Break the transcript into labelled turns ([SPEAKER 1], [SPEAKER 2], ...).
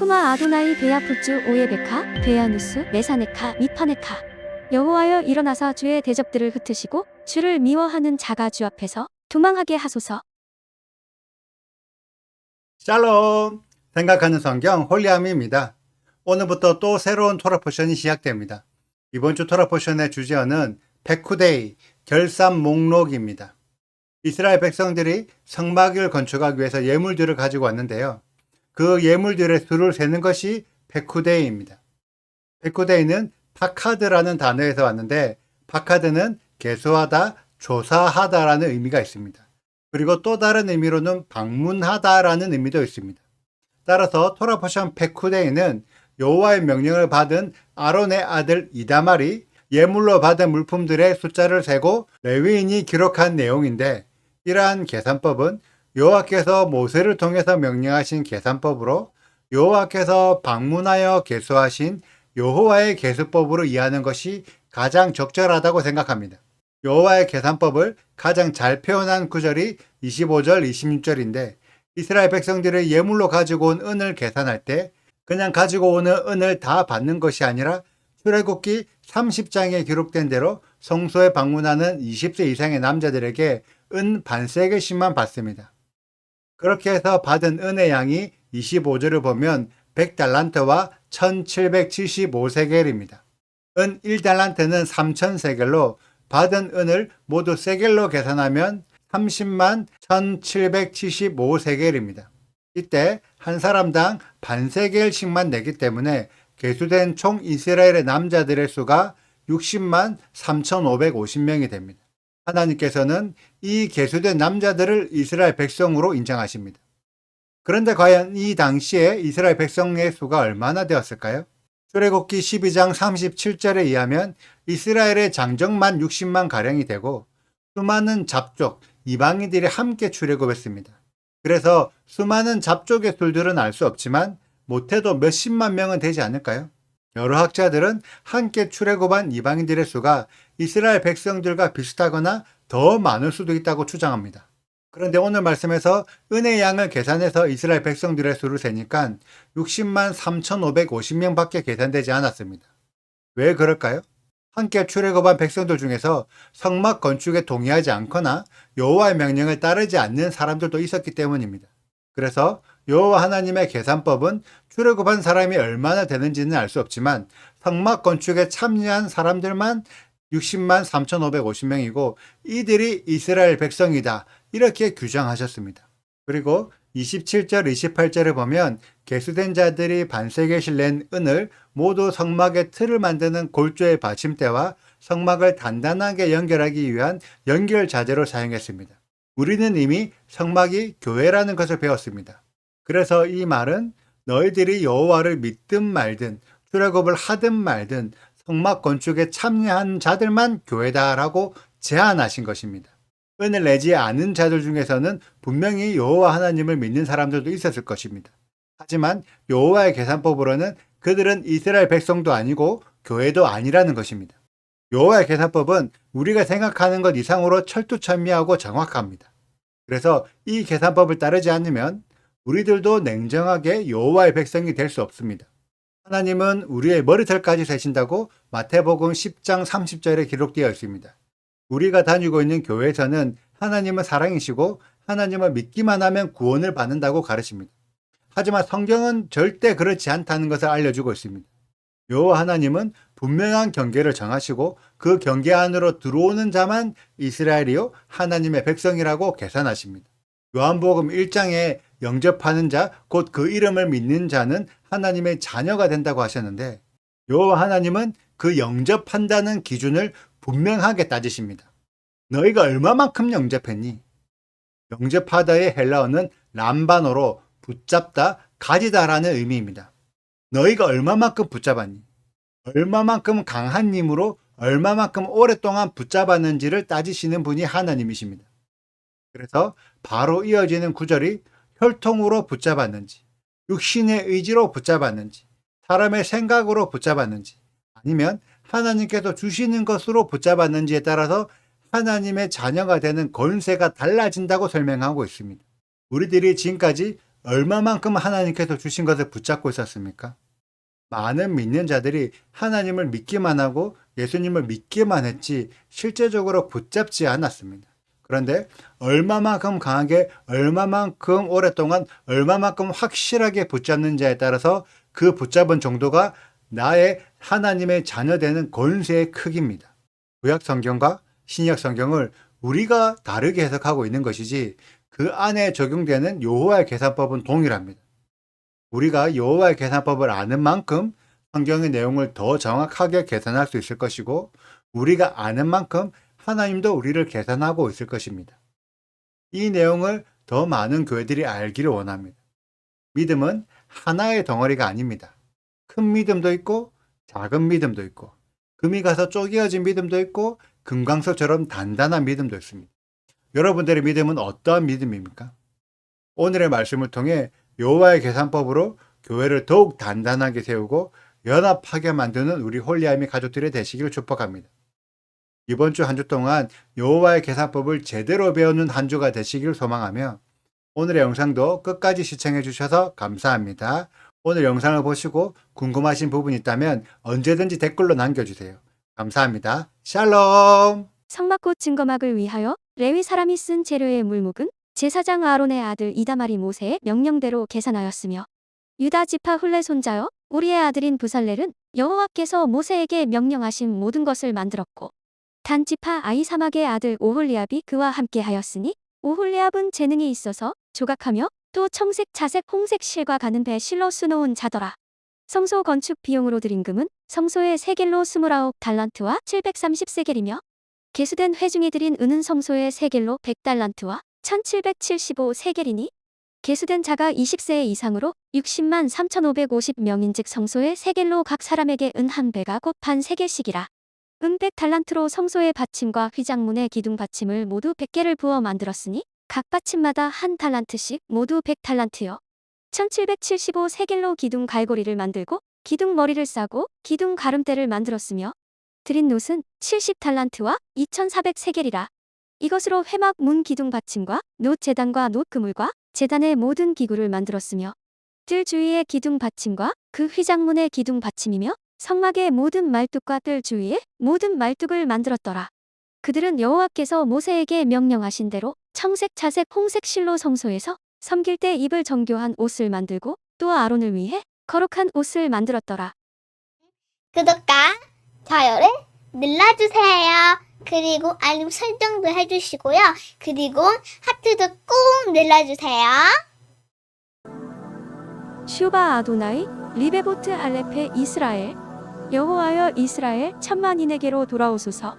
[SPEAKER 1] 슈마 아도나이 베야푸츠 오예베카 베야누스 메사네카 미파네카. 여호와여 일어나사 주의 대적들을 흩으시고 주를 미워하는 자가 주 앞에서 도망하게 하소서.
[SPEAKER 2] 샬롬! 생각하는 성경 홀리함입니다. 오늘부터 또 새로운 토라 포션이 시작됩니다. 이번 주 토라 포션의 주제어는 페쿠데이, 결산 목록입니다. 이스라엘 백성들이 성막을 건축하기 위해서 예물들을 가지고 왔는데요. 그 예물들의 수를 세는 것이 페쿠데이입니다. 페쿠데이는 파카드라는 단어에서 왔는데, 파카드는 계수하다, 조사하다라는 의미가 있습니다. 그리고 또 다른 의미로는 방문하다라는 의미도 있습니다. 따라서 토라 포션 페쿠데이는 여호와의 명령을 받은 아론의 아들 이다말이 예물로 받은 물품들의 숫자를 세고 레위인이 기록한 내용인데, 이러한 계산법은 여호와께서 모세를 통해서 명령하신 계산법으로 여호와께서 방문하여 계수하신 여호와의 계수법으로 이해하는 것이 가장 적절하다고 생각합니다. 여호와의 계산법을 가장 잘 표현한 구절이 25절, 26절인데, 이스라엘 백성들의 예물로 가지고 온 은을 계산할 때 그냥 가지고 오는 은을 다 받는 것이 아니라 출애굽기 30장에 기록된 대로 성소에 방문하는 20세 이상의 남자들에게 은 반세겔씩만 받습니다. 그렇게 해서 받은 은의 양이 25절을 보면 100달란트와 1775세겔입니다. 은 1달란트는 3000세겔로 받은 은을 모두 세겔로 계산하면 30만 1775세겔입니다. 이때 한 사람당 반세겔씩만 내기 때문에 계수된 총 이스라엘의 남자들의 수가 60만 3550명이 됩니다. 하나님께서는 이 계수된 남자들을 이스라엘 백성으로 인정하십니다. 그런데 과연 이 당시에 이스라엘 백성의 수가 얼마나 되었을까요? 출애굽기 12장 37절에 의하면 이스라엘의 장정만 60만 가량이 되고 수많은 잡족, 이방인들이 함께 출애굽했습니다. 그래서 수많은 잡족의 수들은 알 수 없지만 못해도 몇십만 명은 되지 않을까요? 여러 학자들은 함께 출애굽한 이방인들의 수가 이스라엘 백성들과 비슷하거나 더 많을 수도 있다고 주장합니다. 그런데 오늘 말씀에서 은의 양을 계산해서 이스라엘 백성들의 수를 세니까 60만 3550명밖에 계산되지 않았습니다. 왜 그럴까요? 함께 출애굽한 백성들 중에서 성막 건축에 동의하지 않거나 여호와의 명령을 따르지 않는 사람들도 있었기 때문입니다. 그래서 여호와 하나님의 계산법은 출애굽한 사람이 얼마나 되는지는 알 수 없지만 성막 건축에 참여한 사람들만 60만 3550명이고 이들이 이스라엘 백성이다, 이렇게 규정하셨습니다. 그리고 27절, 28절을 보면 계수된 자들이 반세겔씩 낸 은을 모두 성막의 틀을 만드는 골조의 받침대와 성막을 단단하게 연결하기 위한 연결 자재로 사용했습니다. 우리는 이미 성막이 교회라는 것을 배웠습니다. 그래서 이 말은 너희들이 여호와를 믿든 말든 출애굽을 하든 말든 성막 건축에 참여한 자들만 교회다라고 제안하신 것입니다. 은을 내지 않은 자들 중에서는 분명히 여호와 하나님을 믿는 사람들도 있었을 것입니다. 하지만 여호와의 계산법으로는 그들은 이스라엘 백성도 아니고 교회도 아니라는 것입니다. 여호와의 계산법은 우리가 생각하는 것 이상으로 철두철미하고 정확합니다. 그래서 이 계산법을 따르지 않으면 우리들도 냉정하게 여호와의 백성이 될 수 없습니다. 하나님은 우리의 머리털까지 세신다고 마태복음 10장 30절에 기록되어 있습니다. 우리가 다니고 있는 교회에서는 하나님은 사랑이시고 하나님을 믿기만 하면 구원을 받는다고 가르칩니다. 하지만 성경은 절대 그렇지 않다는 것을 알려주고 있습니다. 여호와 하나님은 분명한 경계를 정하시고 그 경계 안으로 들어오는 자만 이스라엘이요 하나님의 백성이라고 계산하십니다. 요한복음 1장에 영접하는 자, 곧 그 이름을 믿는 자는 하나님의 자녀가 된다고 하셨는데, 여호와 하나님은 그 영접한다는 기준을 분명하게 따지십니다. 너희가 얼마만큼 영접했니? 영접하다의 헬라어는 람바노로 붙잡다, 가지다라는 의미입니다. 너희가 얼마만큼 붙잡았니? 얼마만큼 강한 힘으로 얼마만큼 오랫동안 붙잡았는지를 따지시는 분이 하나님이십니다. 그래서 바로 이어지는 구절이 혈통으로 붙잡았는지, 육신의 의지로 붙잡았는지, 사람의 생각으로 붙잡았는지, 아니면 하나님께서 주시는 것으로 붙잡았는지에 따라서 하나님의 자녀가 되는 권세가 달라진다고 설명하고 있습니다. 우리들이 지금까지 얼마만큼 하나님께서 주신 것을 붙잡고 있었습니까? 많은 믿는 자들이 하나님을 믿기만 하고 예수님을 믿기만 했지 실제적으로 붙잡지 않았습니다. 그런데 얼마만큼 강하게, 얼마만큼 오랫동안, 얼마만큼 확실하게 붙잡는지에 따라서 그 붙잡은 정도가 나의 하나님의 자녀되는 권세의 크기입니다. 구약 성경과 신약 성경을 우리가 다르게 해석하고 있는 것이지 그 안에 적용되는 여호와의 계산법은 동일합니다. 우리가 여호와의 계산법을 아는 만큼 성경의 내용을 더 정확하게 계산할 수 있을 것이고 우리가 아는 만큼 하나님도 우리를 계산하고 있을 것입니다. 이 내용을 더 많은 교회들이 알기를 원합니다. 믿음은 하나의 덩어리가 아닙니다. 큰 믿음도 있고 작은 믿음도 있고 금이 가서 쪼개어진 믿음도 있고 금강석처럼 단단한 믿음도 있습니다. 여러분들의 믿음은 어떠한 믿음입니까? 오늘의 말씀을 통해 여호와의 계산법으로 교회를 더욱 단단하게 세우고 연합하게 만드는 우리 홀리아미 가족들이 되시기를 축복합니다. 이번 주 한 주 동안 여호와의 계산법을 제대로 배우는 한 주가 되시기를 소망하며 오늘의 영상도 끝까지 시청해 주셔서 감사합니다. 오늘 영상을 보시고 궁금하신 부분이 있다면 언제든지 댓글로 남겨주세요. 감사합니다. 샬롬!
[SPEAKER 1] 성막꽃 증거막을 위하여 레위 사람이 쓴 재료의 물목은 제사장 아론의 아들 이다말이 모세의 명령대로 계산하였으며 유다 지파 훌레 손자여 우리의 아들인 부살렐은 여호와께서 모세에게 명령하신 모든 것을 만들었고 단 지파 아히사막의 아들 오홀리압이 그와 함께 하였으니 오홀리압은 재능이 있어서 조각하며 또 청색, 자색, 홍색 실과 가는 배 실로 수놓은 자더라. 성소 건축 비용으로 들인 금은 성소의 세겔로 29달란트와 730세겔이며 계수된 회중이 들인 은은 성소의 세겔로 100달란트와 1775세겔이니 계수된 자가 20세 이상으로 60만 3550명인즉 성소의 세겔로 각 사람에게 은 한 배가 곧 반 세겔씩이라. 은 100달란트로 성소의 받침과 휘장문의 기둥 받침을 모두 100개를 부어 만들었으니 각 받침마다 한 달란트씩 모두 100달란트요. 1775세겔로 기둥 갈고리를 만들고 기둥 머리를 싸고 기둥 가름대를 만들었으며 드린 놋은 70달란트와 2400세겔이라. 이것으로 회막 문 기둥 받침과 놋 제단과 놋 그물과 제단의 모든 기구를 만들었으며 뜰 주위의 기둥 받침과 그 휘장문의 기둥 받침이며 성막의 모든 말뚝과 뜰 주위의 모든 말뚝을 만들었더라. 그들은 여호와께서 모세에게 명령하신 대로 청색, 자색, 홍색 실로 성소에서 섬길 때 입을 정교한 옷을 만들고 또 아론을 위해 거룩한 옷을 만들었더라.
[SPEAKER 3] 구독과 좋아요를 눌러주세요. 그리고 알림 설정도 해주시고요. 그리고 하트도 꼭 눌러주세요.
[SPEAKER 1] 슈바 아도나이 리베보트 알레페 이스라엘 여호와여 이스라엘 천만인에게로 돌아오소서.